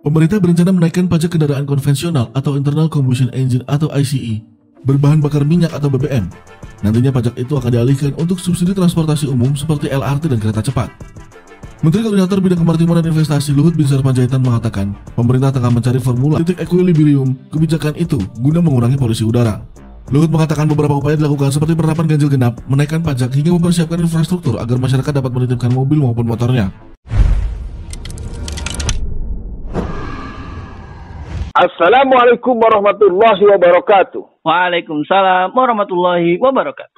Pemerintah berencana menaikkan pajak kendaraan konvensional atau Internal Combustion Engine atau ICE berbahan bakar minyak atau BBM. Nantinya pajak itu akan dialihkan untuk subsidi transportasi umum seperti LRT dan kereta cepat. Menteri Koordinator Bidang Kemaritiman dan Investasi Luhut Binsar Panjaitan mengatakan, pemerintah tengah mencari formula titik equilibrium kebijakan itu guna mengurangi polusi udara. Luhut mengatakan beberapa upaya dilakukan seperti penerapan ganjil genap, menaikkan pajak hingga mempersiapkan infrastruktur agar masyarakat dapat menitipkan mobil maupun motornya. Assalamualaikum warahmatullahi wabarakatuh. Waalaikumsalam warahmatullahi wabarakatuh.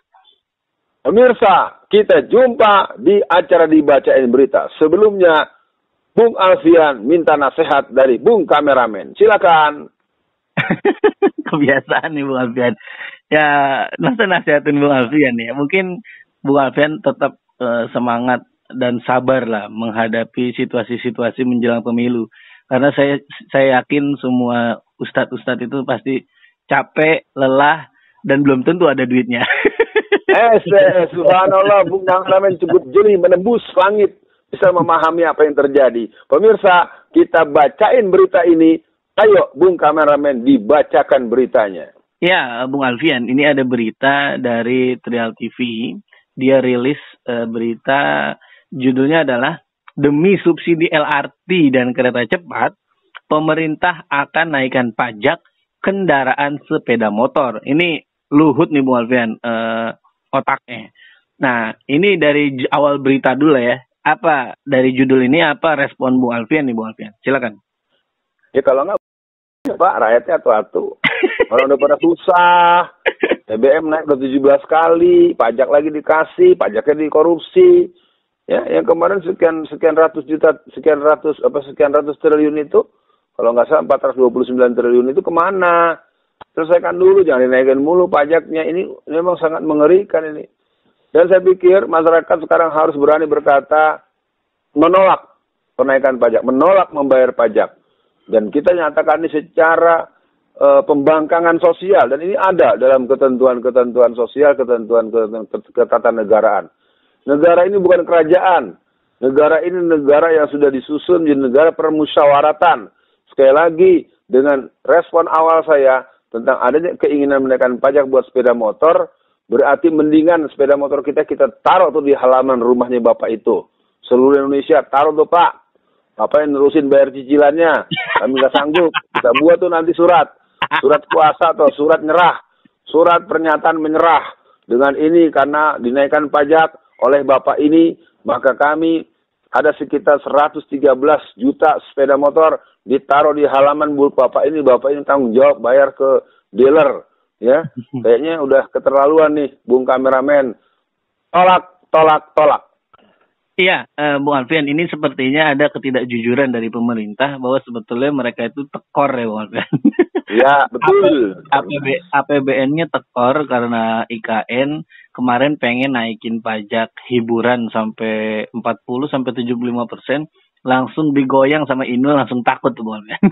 Pemirsa, kita jumpa di acara Dibacain Berita. Sebelumnya, Bung Alfian minta nasihat dari Bung Kameramen. Silakan. Kebiasaan nih Bung Alfian. Ya, nasihatin Bung Alfian ya. Mungkin Bung Alfian tetap semangat dan sabar lah menghadapi situasi-situasi menjelang pemilu. Karena saya yakin semua ustadz-ustadz itu pasti capek, lelah, dan belum tentu ada duitnya. Subhanallah, Bung Kameramen cukup jeli menembus langit. Bisa memahami apa yang terjadi. Pemirsa, kita bacain berita ini. Ayo, Bung Kameramen, dibacakan beritanya. Ya, Bung Alfian, ini ada berita dari Trial TV. Dia rilis berita, judulnya adalah demi subsidi LRT dan kereta cepat, pemerintah akan naikkan pajak kendaraan sepeda motor. Ini Luhut nih Bung Alfian, otaknya. Nah, ini dari awal berita dulu ya. Apa dari judul ini, apa respon Bung Alfian nih Bung Alfian? Silakan. Ya kalau nggak, Pak, rakyatnya atu-atu. Orang udah pada susah. BBM naik udah 17 kali, pajak lagi dikasih, pajaknya dikorupsi. Ya, yang kemarin sekian ratus triliun itu, kalau nggak salah 429 triliun itu kemana? Selesaikan dulu, jangan dinaikkan mulu pajaknya. Ini memang sangat mengerikan ini. Dan saya pikir masyarakat sekarang harus berani berkata menolak kenaikan pajak, menolak membayar pajak. Dan kita nyatakan ini secara pembangkangan sosial. Dan ini ada dalam ketentuan-ketentuan sosial, ketentuan ketatanegaraan. Negara ini bukan kerajaan. Negara ini negara yang sudah disusun menjadi negara permusyawaratan. Sekali lagi, dengan respon awal saya tentang adanya keinginan menaikkan pajak buat sepeda motor, berarti mendingan sepeda motor kita taruh tuh di halaman rumahnya Bapak itu. Seluruh Indonesia, taruh tuh Pak. Bapak yang nerusin bayar cicilannya. Kami nggak sanggup. Kita buat tuh nanti surat. Surat kuasa atau surat nyerah. Surat pernyataan menyerah. Dengan ini karena dinaikkan pajak oleh Bapak ini, maka kami ada sekitar 113 juta sepeda motor ditaruh di halaman Bapak ini tanggung jawab bayar ke dealer. Ya, kayaknya udah keterlaluan nih, Bung Kameramen. Tolak. Iya, Bung Alfian, ini sepertinya ada ketidakjujuran dari pemerintah bahwa sebetulnya mereka itu tekor ya Bung Alfian. Ya, betul. APBN-nya tekor karena IKN kemarin pengen naikin pajak hiburan sampai 40-75%, langsung digoyang sama Inul, langsung takut tuh Bung Alfian.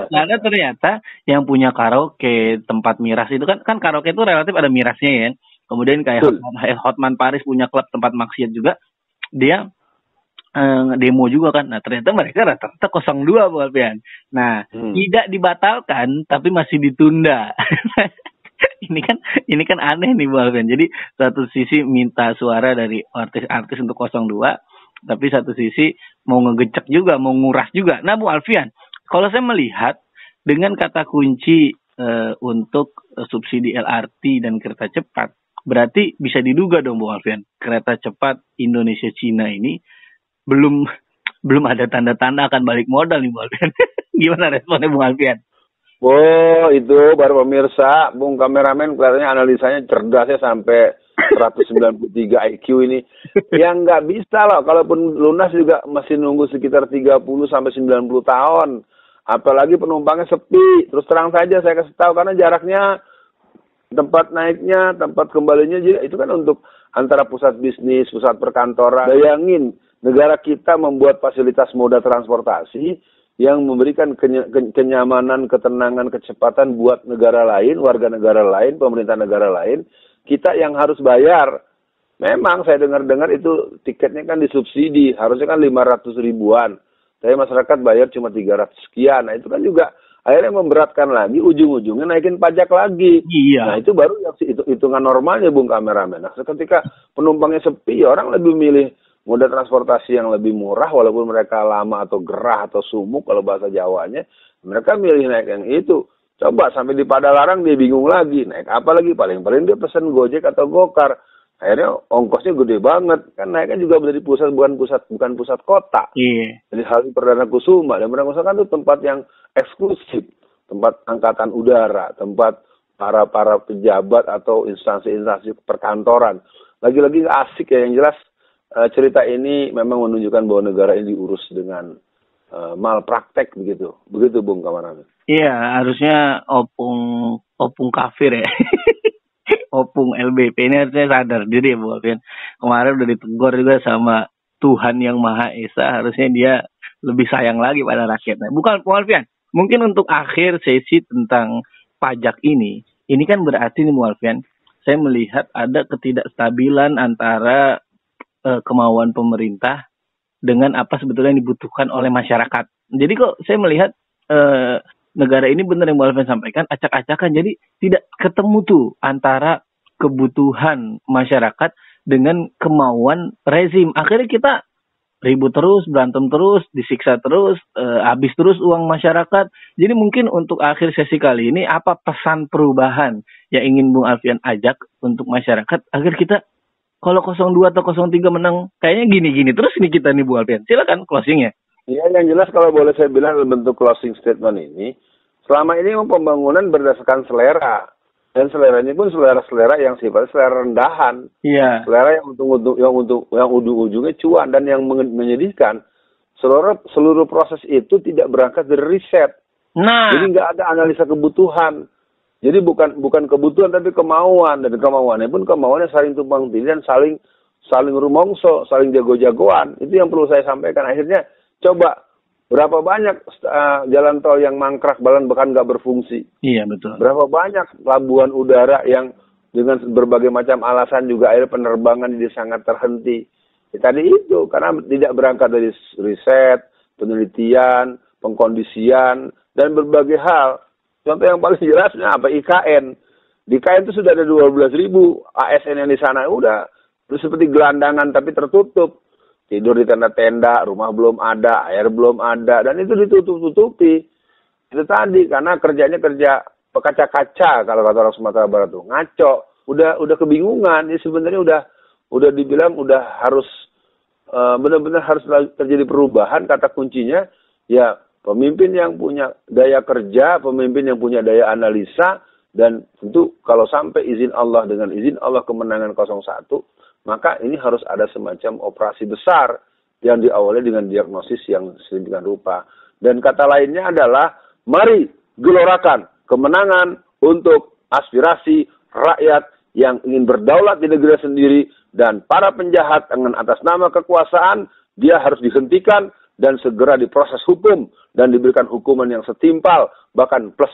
Karena ternyata yang punya karaoke, tempat miras itu kan karaoke itu relatif ada mirasnya ya. Kemudian kayak Hotman Paris punya klub tempat maksiat juga, dia demo juga kan. Nah ternyata mereka rata-rata 02 Bu Alfian. Nah tidak dibatalkan tapi masih ditunda. Ini kan aneh nih Bu Alfian. Jadi satu sisi minta suara dari artis-artis untuk 02, tapi satu sisi mau ngegecek juga, mau nguras juga. Nah Bu Alfian, kalau saya melihat dengan kata kunci untuk subsidi LRT dan kereta cepat, berarti bisa diduga dong Bung Alfian, kereta cepat Indonesia-Cina ini belum ada tanda-tanda akan balik modal nih Bung Alfian. Gimana responnya Bung Alfian? Oh, itu baru pemirsa, Bung Kameramen kelihatannya analisanya cerdasnya sampai 193 IQ ini. Yang nggak bisa loh, kalaupun lunas juga masih nunggu sekitar 30 sampai 90 tahun. Apalagi penumpangnya sepi. Terus terang saja saya kasih tahu, karena jaraknya, tempat naiknya, tempat kembalinya itu kan untuk antara pusat bisnis, pusat perkantoran. Bayangin, negara kita membuat fasilitas moda transportasi yang memberikan kenyamanan, ketenangan, kecepatan buat negara lain, warga negara lain, pemerintah negara lain. Kita yang harus bayar. Memang saya dengar-dengar itu tiketnya kan disubsidi, harusnya kan 500 ribuan. Tapi masyarakat bayar cuma 300 sekian. Nah itu kan juga akhirnya memberatkan lagi, ujung-ujungnya naikin pajak lagi. Iya. Nah itu baru yang hitungan normalnya, Bung Kameramen. Nah ketika penumpangnya sepi, orang lebih milih moda transportasi yang lebih murah, walaupun mereka lama atau gerah atau sumuk kalau bahasa Jawanya, mereka milih naik yang itu. Coba sampai di Padalarang dia bingung lagi, naik apa lagi? Paling-paling dia pesen Gojek atau Gokar. Akhirnya ongkosnya gede banget, kan naiknya juga dari pusat, bukan pusat kota. Iya. Jadi Halim Perdana Kusuma, dan Perdana Kusuma kan itu tempat yang eksklusif, tempat angkatan udara, tempat para pejabat atau instansi-instansi perkantoran. Lagi-lagi asik ya, yang jelas cerita ini memang menunjukkan bahwa negara ini diurus dengan malpraktek begitu Bung Kamaramen. Iya, harusnya opung kafir ya. Opung LBP ini harusnya sadar diri ya Bu Alfian. Kemarin udah ditegur juga sama Tuhan Yang Maha Esa, harusnya dia lebih sayang lagi pada rakyatnya. Bukan Bu Alfian, mungkin untuk akhir sesi tentang pajak ini kan berarti nih Bu Alfian, saya melihat ada ketidakstabilan antara kemauan pemerintah dengan apa sebetulnya yang dibutuhkan oleh masyarakat. Jadi kok saya melihat negara ini benar yang Bu Alfian sampaikan, acak-acakan. Jadi tidak ketemu tuh antara kebutuhan masyarakat dengan kemauan rezim. Akhirnya kita ribut terus, berantem terus, disiksa terus, habis terus uang masyarakat. Jadi mungkin untuk akhir sesi kali ini, apa pesan perubahan yang ingin Bung Alfian ajak untuk masyarakat agar kita kalau 02 atau 03 menang, kayaknya gini-gini terus nih kita nih Bu Alfian. Silakan closingnya. Iya, yang jelas kalau boleh saya bilang dalam bentuk closing statement ini, selama ini pembangunan berdasarkan selera. Dan seleranya pun selera-selera yang sifatnya selera rendahan. Iya. Selera yang ujung-ujungnya cuan, dan yang menyedihkan, seluruh proses itu tidak berangkat dari riset. Nah, jadi nggak ada analisa kebutuhan. Jadi bukan kebutuhan tapi kemauan, dan kemauannya pun kemauannya saling tumpang tindih dan saling rumongso, saling jago-jagoan. Itu yang perlu saya sampaikan. Akhirnya coba berapa banyak jalan tol yang mangkrak, bahkan nggak berfungsi. Iya betul. Berapa banyak pelabuhan udara yang dengan berbagai macam alasan juga akhirnya penerbangan jadi sangat terhenti. Tadi itu karena tidak berangkat dari riset, penelitian, pengkondisian, dan berbagai hal. Contoh yang paling jelasnya apa? IKN. Di IKN itu sudah ada 12.000 ASN yang di sana, udah seperti gelandangan tapi tertutup. Tidur di tenda-tenda, rumah belum ada, air belum ada, dan itu ditutup-tutupi. Itu tadi karena kerjanya kerja kaca-kaca kalau kata orang Sumatera Barat tuh, ngaco. Udah kebingungan. Ini sebenarnya udah dibilang udah harus benar-benar harus terjadi perubahan. Kata kuncinya ya pemimpin yang punya daya kerja, pemimpin yang punya daya analisa, dan tentu kalau sampai izin Allah dengan izin Allah kemenangan 01, maka ini harus ada semacam operasi besar yang diawali dengan diagnosis yang sedemikian rupa. Dan kata lainnya adalah, mari gelorakan kemenangan untuk aspirasi rakyat yang ingin berdaulat di negeri sendiri, dan para penjahat dengan atas nama kekuasaan, dia harus dihentikan dan segera diproses hukum dan diberikan hukuman yang setimpal, bahkan plus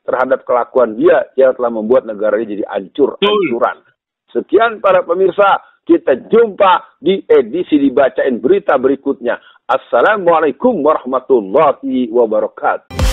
terhadap kelakuan dia yang telah membuat negara ini jadi hancur-hancuran. Sekian para pemirsa, kita jumpa di edisi dibacain berita berikutnya. Assalamualaikum warahmatullahi wabarakatuh.